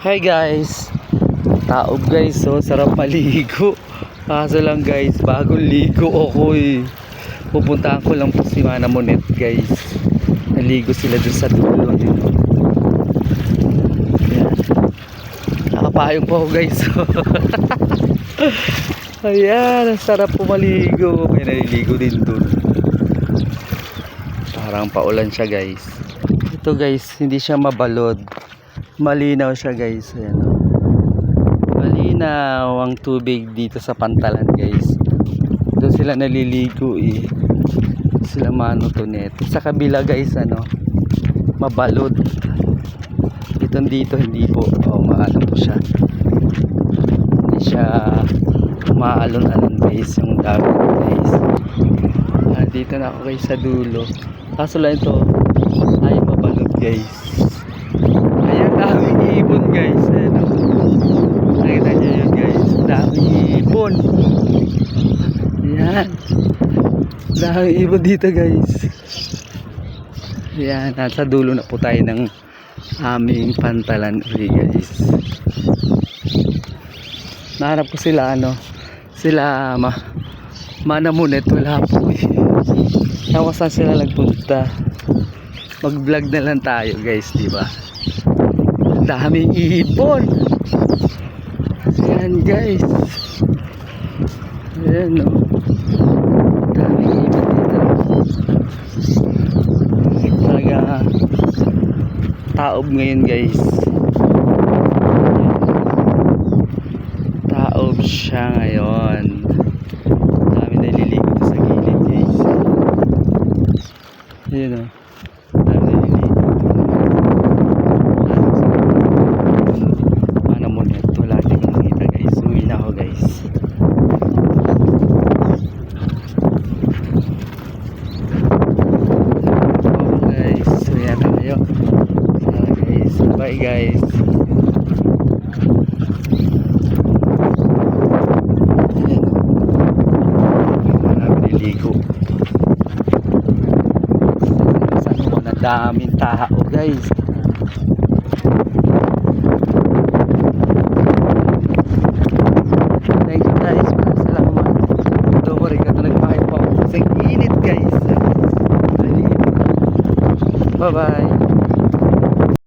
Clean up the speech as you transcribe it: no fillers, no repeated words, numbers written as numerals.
Hi guys, taob guys, so sarap maligo. Kaso lang guys, bagong ligo ako eh. Pupuntahan ko lang po si Mana Monet guys. Naligo sila dun sa dulo. Ayan. Nakapayong po ako guys. Ayan, ang sarap po maligo. May naliligo din dun. Parang paulan siya guys. Ito guys, hindi siya mabalod. Malinaw siya guys. Ayan. Malinaw ang tubig dito sa pantalan guys. Doon sila naliligo eh. Sila Mano Tonet. Sa kabila guys mabalod. Dito hindi po. Maano po siya. Hindi siya maalon-alon guys yung dagat guys. Dito na ako guys sa dulo. Kaso lang ito ay mabalod guys. Ayan, daming ibon guys. Nakita nyo yun guys, daming ibon. Ayan, daming ibon dito guys. Ayan, nasa dulo na po tayo ng aming pantalan ulit guys. Nahanap ko sila sila Mana Monet, wala po eh. Tawa saan sila nagpunta. Mag vlog na lang tayo guys, diba? Daming ibon. Ayan guys. Ayan daming ibon dito. Talaga taob ngayon guys. Taob siya ngayon. Dami naliligo sa gilid guys. Ayan dami naliligo. Mana Monet, wala din makita guys. Uwi na ako guys. Guys, uwi na tayo. Sana guys, bye guys. Naliligo. Saan mo na daming tao guys. Thank you guys, salamat. Don't worry, kato nagpahit po ako sa init guys. Bye bye.